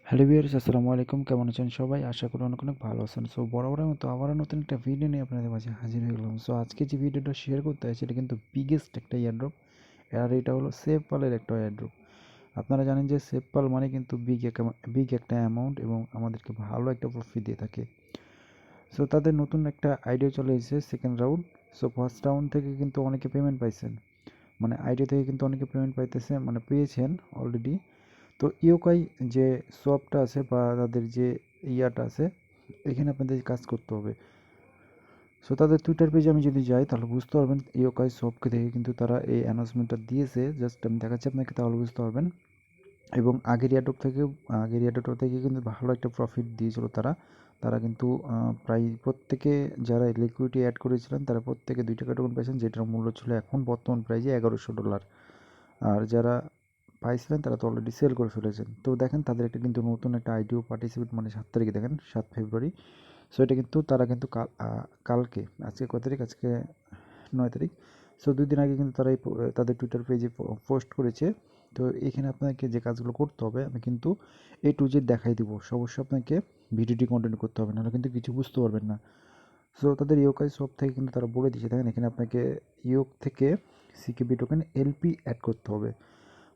Hello viewers, আসসালামু আলাইকুম। কেমন আছেন সবাই? আশা করি অনেক অনেক ভালো আছেন। সো বরাবরের মতো আবারও নতুন একটা ভিডিও নিয়ে আপনাদের মাঝে হাজির হয়ে গেলাম। সো আজকে যে ভিডিওটা শেয়ার করতে চাইছি এটা কিন্তু বিগেস্ট একটা এয়ারড্রপ, আর এটা হলো সেফপালের একটা এয়ারড্রপ। আপনারা জানেন যে সেফপাল মানে কিন্তু বিগ একটা অ্যামাউন্ট এবং আমাদেরকে ভালো একটা প্রফিট দিয়ে থাকে। সো তাদের নতুন একটা আইডিয়া চলে এসেছে, second round. So first round থেকে কিন্তু অনেকে পেমেন্ট পাইছেন, মানে আইডিয়া থেকে কিন্তু অনেকে পেমেন্ট পাইতেছে, মানে পেয়েছেন অলরেডি। তো ইয়োকাই যে সোয়াপটা আছে বা তাদের যে ইয়াটা আছে, এখানে আপনাদের কাজ করতে হবে। সো তাদের টুইটার পেজে আমি যদি যাই তাহলে বুঝতে পারবেন ইয়োকাই সোয়াপকে দেখে কিন্তু তারা এই অ্যানাউন্সমেন্টটা দিয়েছে। জাস্ট আমি দেখাচ্ছি আপনাকে, তাহলে বুঝতে পারবেন। এবং আগের ইয়ারড্রপ থেকে কিন্তু ভালো একটা প্রফিট দিয়েছিল তারা। তারা কিন্তু প্রায় প্রত্যেকে যারা লিকুইডিটি অ্যাড করেছিলেন তারা প্রত্যেকে 2 টাকা টোকেন পেয়েছেন, যেটার মূল্য ছিল এখন বর্তমান প্রাইজে $1100। আর যারা পাইছিলেন তারা তো অলরেডি সেল করে ফেলেছেন। তো দেখেন তাদের একটা কিন্তু নতুন একটা আইডিও পার্টিসিপেট, মানে 7 তারিখে দেখেন, 7 ফেব্রুয়ারি। সো এটা কিন্তু তারা কিন্তু কালকে, আজকে কত তারিখ, আজকে 9 তারিখ। সো 2 দিন আগে কিন্তু তারা তাদের টুইটার পেজে পোস্ট করেছে। তো এখানে আপনাকে যে কাজগুলো করতে হবে আমি কিন্তু A to Z দেখাই দিব। অবশ্যই আপনাকে ভিডিওটি কন্টিনিউ করতে হবে, নাহলে কিন্তু কিছু বুঝতে পারবেন না। সো তাদের ইয়োকাই সব থেকে কিন্তু তারা বলে দিয়েছে, দেখেন এখানে আপনাকে ইয়োক থেকে সিকেবি টোকেন এলপি অ্যাড করতে হবে।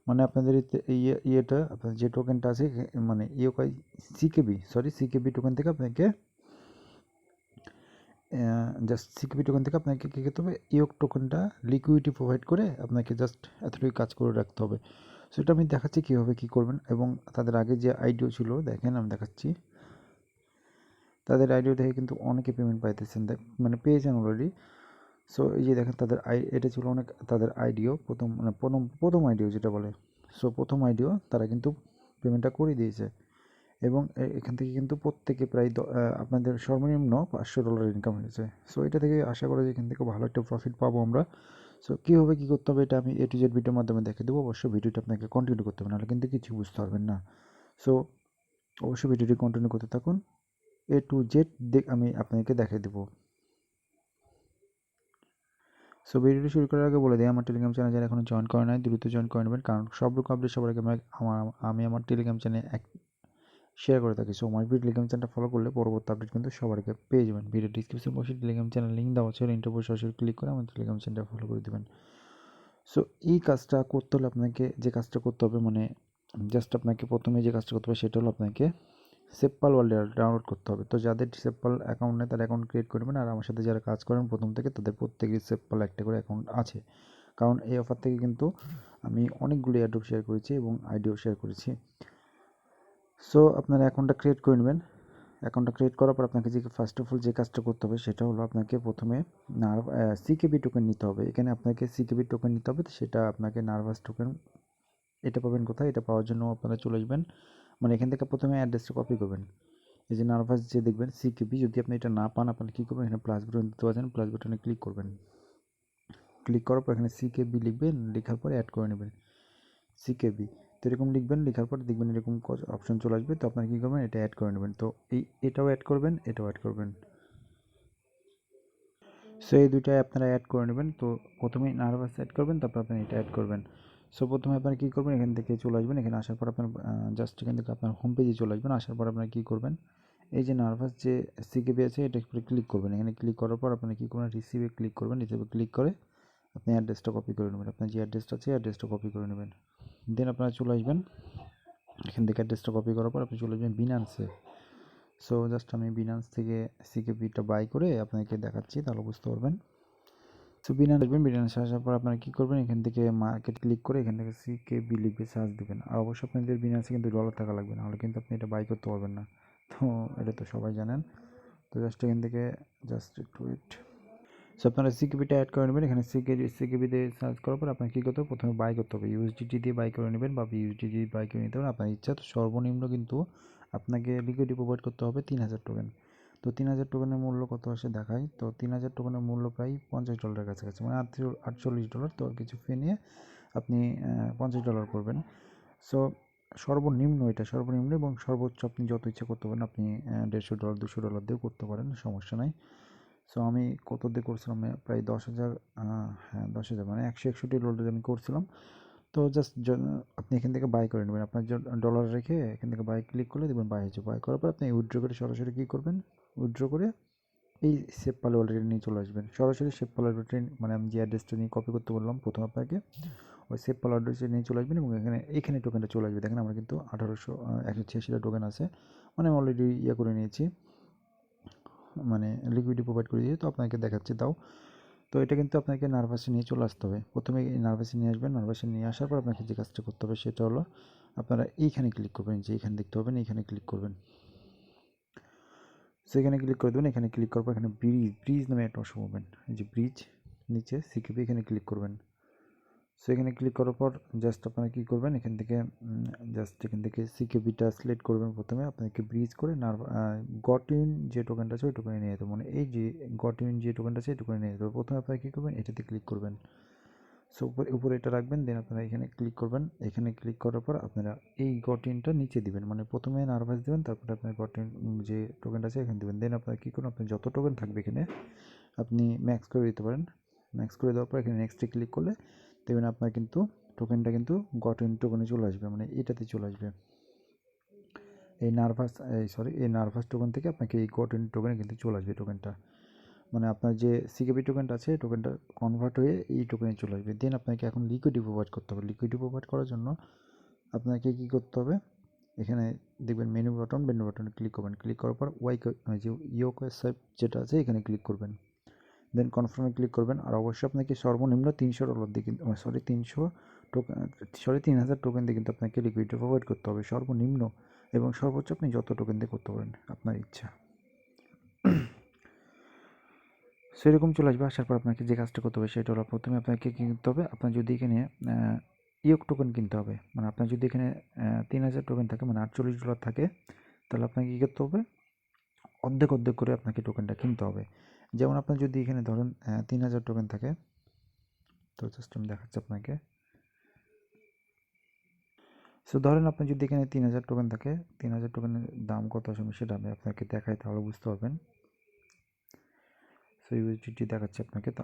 মানে আপনাদের ইয়েটা আপনার যে টোকেনটা আছে, মানে ইয়োকাই সিকেবি টোকেন থেকে আপনাকে জাস্ট সিকিউরিটি টোকেন থেকে আপনাকে কী করতে হবে, ইওক টোকেনটা লিকুইডিটি প্রোভাইড করে আপনাকে জাস্ট এতটুকু কাজ করে রাখতে হবে। সো এটা আমি দেখাচ্ছি কীভাবে কী করবেন। এবং তাদের আগে যে আইডিও ছিল দেখেন আমি দেখাচ্ছি, তাদের আইডিও দেখে কিন্তু অনেকে পেমেন্ট পাইতেছেন, মানে পেয়েছেন অলরেডি। সো এই যে দেখেন তাদের এটা ছিল অনেক, তাদের আইডিও প্রথম, মানে প্রথম আইডিও যেটা বলে। সো প্রথম আইডিও তারা কিন্তু পেমেন্টটা করে দিয়েছে। এবং এখান থেকে কিন্তু প্রত্যেকে প্রায় আপনাদের সর্বনিম্ন $500 ইনকাম হয়েছে। সো এটা থেকে আশা করি যে এখান থেকে ভালো একটা প্রফিট পাবো আমরা। সো কীভাবে কী করতে হবে এটা আমি A to Z ভিডিওর মাধ্যমে দেখে দেবো। অবশ্যই ভিডিওটা আপনাকে কন্টিনিউ করতে হবে, নাহলে কিন্তু কিছু বুঝতে পারবেন না। সো অবশ্যই ভিডিওটি কন্টিনিউ করতে থাকুন। A to Z আমি আপনাকে দেখে দেবো। সো ভিডিওটি শুরু করার আগে বলে দিই, আমার টেলিগ্রাম চ্যানেল যারা এখনও জয়েন করে নাই দ্রুত জয়েন করে নেবেন, কারণ সব রকম আপডেট সবার আগে আমি আমার টেলিগ্রাম চ্যানেলে শেয়ার করে থাকি। সো আমার টেলিগ্রাম চ্যানেলটা ফলো করলে পরবর্তী আপডেট কিন্তু সবার আগে পেয়ে যাবেন। ভিডিও ডিসক্রিপশন বসে টেলিগ্রাম চ্যানেল লিঙ্ক দেওয়া আছে, লিঙ্কটা বসে সরাসরি ক্লিক করে আমার টেলিগ্রাম চ্যানেলটা ফলো করে দেবেন। সো এই কাজটা করতে হলে আপনাকে যে কাজটা করতে হবে, মানে জাস্ট আপনাকে প্রথমে যে কাজটা করতে হবে সেটা হলো আপনাকে সেপপাল ওয়ালেট ডাউনলোড করতে হবে। তো যাদের সেপপাল অ্যাকাউন্ট নেই তারা অ্যাকাউন্ট ক্রিয়েট করবেন, আর আমার সাথে যারা কাজ করেন প্রথম থেকে তাদের প্রত্যেকের সেপপাল একটা করে অ্যাকাউন্ট আছে। কারণ এই অফার থেকে কিন্তু আমি অনেকগুলো এয়ারড্রপ শেয়ার করেছি এবং আইডিও শেয়ার করেছি। সো আপনারা অ্যাকাউন্টটা ক্রিয়েট করে নেবেন। অ্যাকাউন্টটা ক্রিয়েট করার পর আপনাকে যে ফার্স্ট অফ অল যে কাজটা করতে হবে সেটা হলো আপনাকে প্রথমে সিকেবি টোকেন নিতে হবে। এখানে আপনাকে সিকেবি টোকেন নিতে হবে, তো সেটা আপনাকে নার্ভাস টোকেন, এটা পাবেন কোথায়, এটা পাওয়ার জন্য আপনারা চলে আসবেন, মানে এখান থেকে প্রথমে অ্যাড্রেসটা কপি করবেন। এই যে নার্ভাস যে দেখবেন সিকেবি, যদি আপনি এটা না পান আপনি কী করবেন, এখানে প্লাস বাটন দিতে পারছেন, প্লাস বাটনে ক্লিক করবেন। ক্লিক করার পর এখানে সিকেবি লিখবেন, লেখার পরে অ্যাড করে নেবেন সিকেবি। তো এরকম লিখবেন, লেখার পর দেখবেন এরকম অপশন চলে আসবে, তো আপনারা কী করবেন, এটা অ্যাড করে নেবেন। তো এটাও অ্যাড করবেন, এটাও অ্যাড করবেন। সো এই দুইটাই আপনারা অ্যাড করে নেবেন। তো প্রথমে নার্ভাস অ্যাড করবেন, তারপর আপনি এটা অ্যাড করবেন। সো প্রথমে আপনারা কী করবেন, এখান থেকে চলে আসবেন, এখানে আসার পর আপনার জাস্ট এখান থেকে আপনার হোম পেজে চলে আসবেন। আসার পর আপনারা কী করবেন, এই যে নার্ভাস যে সিকেবি আছে এটা উপরে ক্লিক করবেন। এখানে ক্লিক করার পর আপনারা কী করবেন, রিসিভে ক্লিক করবেন। রিসিভে ক্লিক করে আপনি অ্যাড্রেসটা কপি করে নেবেন, আপনার যে অ্যাড্রেসটা আছে অ্যাড্রেসটা কপি করে নেবেন। দেন আপনারা চলে আসবেন, এখান থেকে অ্যাড্রেসটা কপি করার পর আপনি চলে আসবেন বিনান্সে। সো জাস্ট আমি বিনান্স থেকে সিকেবিটা বাই করে আপনাকে দেখাচ্ছি, তাহলে বুঝতে পারবেন। সো বিনান্স আসবেন, বিনান্স আসার পর আপনারা কী করবেন, এখান থেকে মার্কেট ক্লিক করে এখান থেকে সিকেবি লিখবে, সার্চ দেবেন। আর অবশ্যই আপনাদের বিনান্সে কিন্তু ডলার থাকা লাগবে, নাহলে কিন্তু আপনি এটা বাই করতে পারবেন না। তো এটা তো সবাই জানেন। তো জাস্ট এখান থেকে জাস্ট একটু ওয়েট। সো আপনারা সিকেবিটা অ্যাড করে নেবেন। এখানে সিকেবি দিয়ে সার্চ করার পর আপনার কী করতে হবে, প্রথমে বাই করতে হবে। ইউএসডিটি দিয়ে বাই করে নেবেন বা ইউএসডিটি বাই করে নিতে পারেন আপনার ইচ্ছা। তো সর্বনিম্ন কিন্তু আপনাকে লিকুইডিটি প্রোভাইড করতে হবে 3000 টোকেন। তো 3000 টোকেনের মূল্য কত আসে দেখাই। তো 3000 টোকেনের মূল্য প্রায় $50 কাছাকাছি, মানে $48। তো কিছু ফি নিয়ে আপনি $50 করবেন। সো সর্বনিম্ন এটা সর্বনিম্ন, এবং সর্বোচ্চ আপনি যত ইচ্ছা করতে পারেন। আপনি $150 $200 দিয়েও করতে পারেন, সমস্যা নাই। সো আমি কত দিয়ে করছিলাম, প্রায় 10,000, হ্যাঁ 10,000 মানে $161 আমি করছিলাম। তো জাস্ট আপনি এখান থেকে বাই করে নেবেন, আপনার ডলার রেখে এখান থেকে বাই ক্লিক করলে দেখবেন বাই হয়েছে। বাই করার পর আপনি উইথড্র করে সরাসরি কী করবেন, উইথড্র করে এই সেভ পাল ওয়ালেটে নিয়ে চলে আসবেন। সরাসরি সেভ পাল ওয়ালেটে মানে আমি যে অ্যাড্রেসটা নিয়ে কপি করতে বললাম প্রথম আপনাকে, ওই সেভ পাল অ্যাড্রেসে নিয়ে চলে আসবেন এবং এখানে টোকেনটা চলে আসবে। দেখেন আমরা কিন্তু 186টা টোকেন আছে, মানে আমি অলরেডি ইয়ে করে নিয়েছি, মানে লিকুইডিটি প্রোভাইড করে দিয়েছি। তো আপনাকে দেখাচ্ছি তাও। তো এটা কিন্তু আপনাকে নার্ভাসে নিয়ে চলে আসতে হবে। প্রথমে এই নার্ভাসে নিয়ে আসবেন, নার্ভাসে নিয়ে আসার পর আপনাকে যে কাজটা করতে হবে সেটা হলো আপনারা এইখানে ক্লিক করবেন, যে এখানে দেখতে পাবেন এইখানে ক্লিক করবেন। সো এখানে ক্লিক করে দেবেন। এখানে ক্লিক করার পর এখানে ব্রিজ নামে একটা অপশন পাবেন, এই যে ব্রিজ, নিচে সিকিউপি, এখানে ক্লিক করবেন। সো এখানে ক্লিক করার পর জাস্ট আপনারা কী করবেন, এখান থেকে সিকিউপিটা সিলেক্ট করবেন। প্রথমে আপনাকে ব্রিজ করে গট ইন যে টোকেনটা আছে ওই টোকেনে নিয়ে যেতে, মানে এই যে গট ইন যে টোকেনটা আছে এই টোকেনে নিয়ে যেতে হবে। প্রথমে আপনারা কী করবেন, এটাতে ক্লিক করবেন। সো উপরে এটা রাখবেন, দেন আপনারা এখানে ক্লিক করবেন। এখানে ক্লিক করার পর আপনারা এই গট ইনটা নিচে দিবেন, মানে প্রথমে নার্ভাস দেবেন, তারপরে আপনার গট ইন যে টোকেনটা আছে এখানে দেবেন। দেন আপনারা কী করুন, আপনার যত টোকেন থাকবে এখানে আপনি ম্যাক্স করে দিতে পারেন। ম্যাক্স করে দেওয়ার পর এখানে নেক্সটে ক্লিক করলে দেখবেন আপনার কিন্তু টোকেনটা কিন্তু গট ইন টোকেনে চলে আসবে, মানে এটাতে চলে আসবে। এই নার্ভাস টোকেন থেকে আপনাকে এই গট ইন টোকেনে কিন্তু চলে আসবে টোকেনটা, মানে আপনার যে সিকেপি টোকেনটা আছে টোকেনটা কনভার্ট হয়ে এই টোকেনে চলে আসবে। দেন আপনাকে এখন লিকুইডিটি প্রোভাইড করতে হবে। লিকুইডিটি প্রোভাইড করার জন্য আপনাকে কী করতে হবে, এখানে দেখবেন মেনু বাটনে ক্লিক করবেন। ক্লিক করার পর যে ইয়োকো সোয়াইপ যেটা আছে এখানে ক্লিক করবেন। দেন কনফার্মে ক্লিক করবেন। আর অবশ্যই আপনাকে সর্বনিম্ন $300 দিয়ে কিন্তু 3,000 টোকেন দিয়ে কিন্তু আপনাকে লিকুইডিটি প্রোভাইড করতে হবে সর্বনিম্ন, এবং সর্বোচ্চ আপনি যত টোকেন দিয়ে করতে পারেন আপনার ইচ্ছা। সেরকম চলে আসবে। আসার পর আপনাকে যে কাজটা করতে হবে সেটা হলো প্রথমে আপনাকে কী করতে হবে, আপনার যদি এখানে ইয়োক টোকেন কিনতে হবে, মানে আপনার যদি এখানে 3,000 টোকেন থাকে, মানে $48 থাকে, তাহলে আপনাকে কী করতে হবে, অর্ধেক করে আপনাকে টোকেনটা কিনতে হবে। যেমন আপনার যদি এখানে ধরেন 3,000 টোকেন থাকে, তো জাস্ট আমি দেখাচ্ছি আপনাকে। সো ধরেন আপনার যদি এখানে 3,000 টোকেন থাকে, 3,000 টোকেনের দাম কত আসবে সেটা আমি আপনাকে দেখাই, তাহলে বুঝতে পারবেন। সো ইউএসডিটি দেখাচ্ছি আপনাকে। তো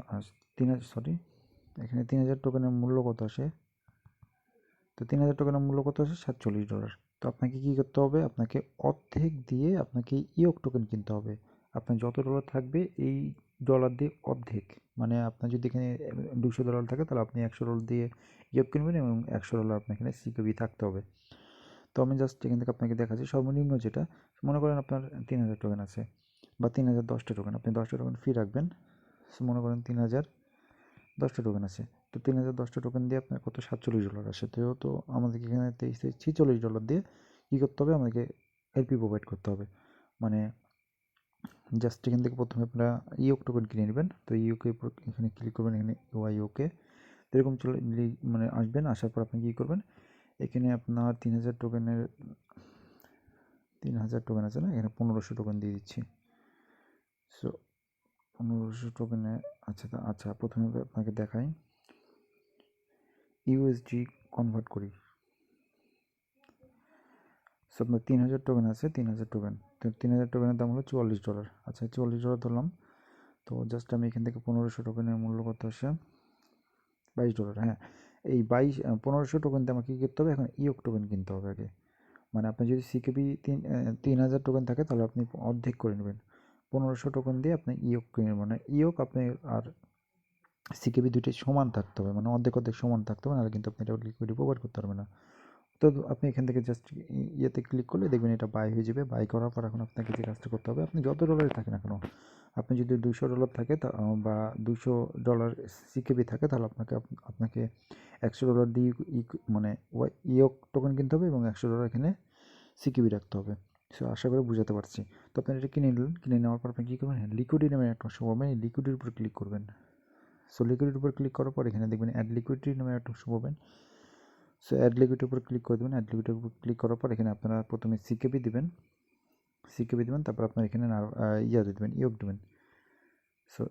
এখানে 3,000 টোকেনের মূল্য কত আসে, তো 3,000 টোকেনের মূল্য কত আসে, $47। তো আপনাকে কী করতে হবে, আপনাকে অর্ধেক দিয়ে আপনাকে ইয়োক টোকেন কিনতে হবে। আপনার যত ডলার থাকবে এই ডলার দিয়ে অর্ধেক, মানে আপনার যদি এখানে $200 থাকে তাহলে আপনি $100 দিয়ে ইয়োক কিনবেন এবং $100 আপনার এখানে সিকিউবি থাকতে হবে। তো আমি জাস্ট এখান থেকে আপনাকে দেখাচ্ছি সর্বনিম্ন যেটা, মনে করেন আপনার 3,000 টোকেন আছে বা 3,010টা টোকেন, আপনি 10টা টোকেন ফ্রি রাখবেন। সো মনে করেন 3,010টা টোকেন আছে, তো 3,010টা টোকেন দিয়ে আপনার কত, $47 আসে। তো আমাদেরকে এখানে $46 দিয়ে কী করতে হবে, আমাদেরকে এলপি প্রোভাইড করতে হবে। মানে জাস্ট এখান থেকে প্রথমে আপনারা ইয়োক টোকেন কিনে নেবেন। তো ইউকে এখানে ক্লিক করবেন, এখানে ওকে এরকম চলে মানে আসবেন। আসার পর আপনি কী করবেন, এখানে আপনার 3,000 টোকেন আছে না, এখানে 1,500 টোকেন দিয়ে দিচ্ছি। সো 1,500 টোকেনে আচ্ছা প্রথমে আপনাকে দেখাই, ইউএসডি কনভার্ট করি। সো আপনার 3,000 টোকেন আছে, 3,000 টোকেন, তো 3,000 টোকেনের দাম হলো $44। আচ্ছা $44 ধরলাম। তো জাস্ট আমি এখান থেকে 1,500 টোকেনের মূল্য কত আসে, $22। হ্যাঁ, এই 1,500 টোকেন দিয়ে আমাকে কী করতে হবে, এখন ইয়োক টোকেন কিনতে হবে আগে। মানে আপনার যদি সিকেবি 3,000 টোকেন থাকে তাহলে আপনি অর্ধেক করে নেবেন, 1,500 টোকেন দিয়ে আপনি ইয়োক কিনে নেবেন। মানে ইয়োক আপনি আর সিকেবি দুইটাই সমান থাকতে হবে, মানে অর্ধেক সমান থাকতে হবে, নাহলে কিন্তু আপনি এটা লিকুইডি প্রোভাইড করতে পারবেন না। তো আপনি এখান থেকে জাস্ট ইয়েতে ক্লিক করলে দেখবেন এটা বাই হয়ে যাবে। বাই করার পর এখন আপনাকে যে কাজটা করতে হবে, আপনি যত ডলারই থাকে না কেন, আপনি যদি $200 থাকে বা $200 সিকেবি থাকে, তাহলে আপনাকে $100 দিয়ে মানে ইয়োক টোকেন কিনতে হবে এবং $100 এখানে সিকিউরিটি রাখতে হবে। সো আশা করি বুঝাতে পারছি। তো আপনি এটা কিনে নিলেন, কিনে নেওয়ার পর আপনি কী করবেন, হ্যাঁ লিকুইডিটি নামে একটা অপশন পাবেন, এই লিকুইডিটির উপর ক্লিক করবেন। সো লিকুইডিটির উপর ক্লিক করার পর এখানে দেখবেন অ্যাড লিকুইডিটি নামে একটা অপশন পাবেন। সো অ্যাড লিকুইডিটির উপর ক্লিক করে দেবেন। অ্যাড লিকুইডিটির উপর ক্লিক করার পর এখানে আপনারা প্রথমে সিকেবি দিবেন, তারপর আপনার এখানে দেবেন, ইয়োক দেবেন। সো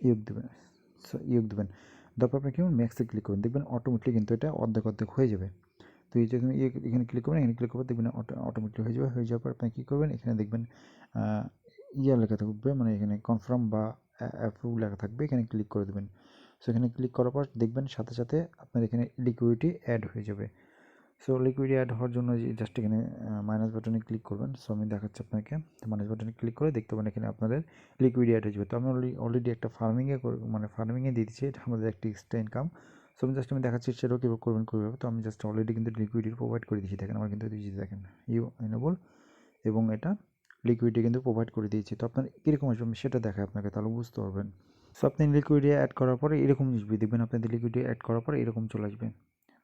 ইয়োক দেবেন। তারপর আপনি কি করবেন, ম্যাক্সে ক্লিক করবেন, দেখবেন অটোমেটিকলি কিন্তু এটা অর্ধেক হয়ে যাবে। তো এই যে এখানে ক্লিক করবেন, এখানে ক্লিক করবেন, দেখবেন অটোমেটিক হয়ে যাবে। হয়ে যাওয়ার পর আপনি কী করবেন, এখানে দেখবেন লেখা থাকবে, মানে এখানে কনফার্ম বা অ্যাপ্রুভ লেখা থাকবে, এখানে ক্লিক করে দেবেন। সো এখানে ক্লিক করার পর দেখবেন সাথে সাথে আপনার এখানে লিকুইডিটি অ্যাড হয়ে যাবে। সো লিকুইডিটি অ্যাড হওয়ার জন্য জাস্ট এখানে মাইনাস বাটনে ক্লিক করবেন। সো আমি দেখাচ্ছি আপনাকে, মাইনাস বাটনে ক্লিক করে দেখতে পাবেন এখানে আপনাদের লিকুইডিটি অ্যাড হয়ে যাবে। তো আমি অলরেডি একটা ফার্মিংয়ে দিয়ে দিচ্ছি, এটা আমাদের একটি এক্সট্রা ইনকাম। সো আমি দেখাচ্ছি সেটাও কীভাবে করবেন কীভাবে। তো আমি জাস্ট অলরেডি কিন্তু লিকুইডিটি প্রোভাইড করে দিয়েছি, দেখেন আমার কিন্তু দেখেন এনেবল এবং এটা লিকুইডিটি কিন্তু প্রোভাইড করে দিয়েছি। তো আপনার কীরকম আসবে আমি সেটা দেখাই আপনাকে, তাহলে বুঝতে পারবেন। সো আপনি লিকুইডিটি অ্যাড করার পরে এরকম আসবে, দেখবেন আপনাদের লিকুইডিটি অ্যাড করার পরে এরকম চলে আসবে,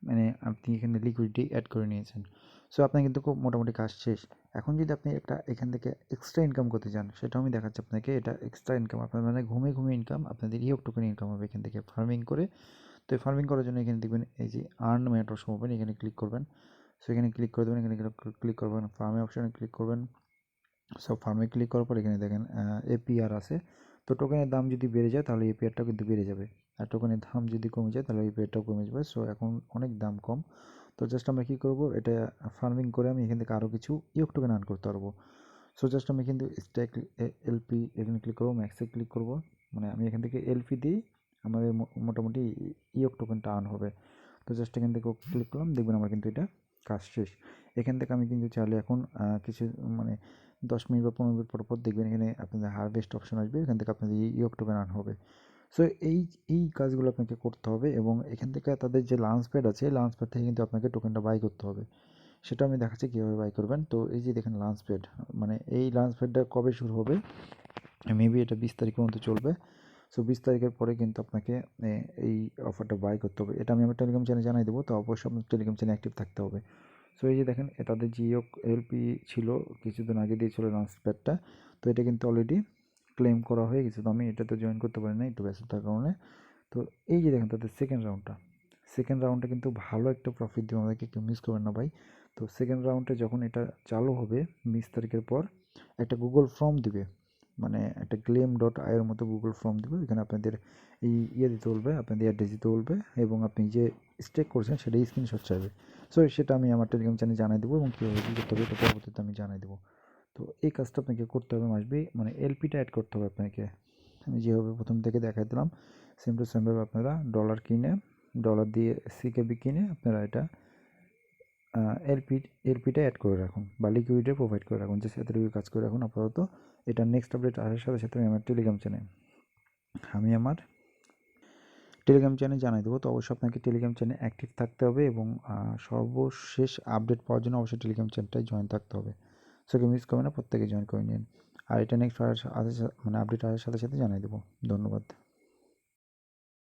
মানে আপনি এখানে লিকুইডিটি অ্যাড করে নিয়েছেন। সো আপনার কিন্তু খুব মোটামুটি কাজ শেষ। এখন যদি আপনি একটা এখান থেকে এক্সট্রা ইনকাম করতে চান, সেটাও আমি দেখাচ্ছি আপনাকে। এটা এক্সট্রা ইনকাম আপনার মানে ঘুমিয়ে ইনকাম, আপনাদের ইয়ক টোকেন ইনকাম হবে এখান থেকে ফার্মিং করে। তো এই ফার্মিং করার জন্য এখানে দেখবেন এই যে আর্ন মেটর পাবেন, এখানে ক্লিক করবেন। সো এখানে ক্লিক করে দেবেন, এখানে ক্লিক করবেন, ফার্মে অপশানে ক্লিক করবেন। সো ফার্মে ক্লিক করার পর এখানে দেখেন এপিআর আছে। তো টোকেনের দাম যদি বেড়ে যায় তাহলে এপিআরটাও কিন্তু বেড়ে যাবে, আর টোকেনের দাম যদি কমে যায় তাহলে এপিআরটাও কমে যাবে। সো এখন অনেক দাম কম। তো জাস্ট আমরা কী করবো, এটা ফার্মিং করে আমি এখান থেকে আরও কিছু ইয়ক টোকেন আর্ন করতে পারবো। সো জাস্ট আমি কিন্তু স্ট্যাক এলপি এখানে ক্লিক করবো, ম্যাক্সে ক্লিক করবো, মানে আমি এখান থেকে এলপি দিই, আমাদের মোটামুটি ইয়ক টোকেনটা আর্ন হবে। তো জাস্ট এখান থেকে ক্লিক করলাম, দেখবেন আমার কিন্তু এটা কাজ শেষ। এখান থেকে আমি কিন্তু চাইলে এখন কিছু মানে 10 মিনিট বা 15 মিনিট পর দেখবেন এখানে আপনাদের হারভেস্ট অপশন আসবে, এখান থেকে আপনাদের ইয়ক টোকেন আর্ন হবে। সো এই কাজগুলো আপনাকে করতে হবে এবং এখান থেকে তাদের যে লাঞ্চ প্যাড আছে, লাঞ্চ প্যাড থেকে কিন্তু আপনাকে টোকেনটা বাই করতে হবে। সেটা আমি দেখাচ্ছি কীভাবে বাই করবেন। তো এই যে দেখেন লাঞ্চ প্যাড, মানে এই লাঞ্চ প্যাডটা কবে শুরু হবে, মেবি এটা 20 তারিখ পর্যন্ত চলবে। সো 20 তারিখের পরে কিন্তু আপনাকে এই অফারটা বাই করতে হবে। এটা আমি আমার টেলিগ্রাম চ্যানেলে জানিয়ে দেবো, তো অবশ্যই আপনার টেলিগ্রাম চ্যানেল অ্যাক্টিভ থাকতে হবে। সো এই যে দেখেন তাদের জিও এলপি ছিল কিছুদিন আগে দিয়েছিল লঞ্চ প্যাডটা, তো এটা কিন্তু অলরেডি ক্লেম করা হয়ে গেছে। তো আমি এটাতে জয়েন করতে পারি না একটু ব্যস্ততার কারণে। তো এই যে দেখেন তাদের সেকেন্ড রাউন্ডটা কিন্তু ভালো একটা প্রফিট দেবে আমাদেরকে, কেউ মিস করবেন না ভাই। তো সেকেন্ড রাউন্ডে যখন এটা চালু হবে 20 তারিখের পর, একটা গুগল ফর্ম দিবে, মানে একটা claim.io এর মতো গুগল ফর্ম দেবে। এখানে আপনাদের এই দিতে বলবে, আপনাদের অ্যাড্রেস দিতে বলবে এবং আপনি যে স্টেক করছেন সেটা স্ক্রিনশট চাইবে। সো সেটা আমি আমার টেলিগ্রাম চ্যানেলে জানিয়ে দেবো এবং কীভাবে কী করতে হবে এটা পরবর্তীতে আমি জানিয়ে দেবো। তো এই কাজটা আপনাকে করতে হবে মাসবি, মানে এলপিটা অ্যাড করতে হবে আপনাকে। আমি যেভাবে প্রথম থেকে দেখাই দিলাম সেম টু সেমভাবে আপনারা ডলার দিয়ে সিকেবি কিনে আপনারা এটা এলপিটা অ্যাড করে রাখুন বা লিকুইডিটি প্রোভাইড করে রাখুন, যে এতটুকু কাজ করে রাখুন আপাতত। এটা নেক্সট আপডেট আসার সাথে সাথে আমি আমার টেলিগ্রাম চ্যানেল জানিয়ে দেবো। তো অবশ্যই আপনাকে টেলিগ্রাম চ্যানেল অ্যাক্টিভ থাকতে হবে এবং সর্বশেষ আপডেট পাওয়ার জন্য অবশ্যই টেলিগ্রাম চ্যানেলটায় জয়েন থাকতে হবে। সো কেউ মিস করবে না, প্রত্যেকে জয়েন করে নিন। আর এটা নেক্সট মানে আপডেট আসার সাথে সাথে জানিয়ে দেবো। ধন্যবাদ।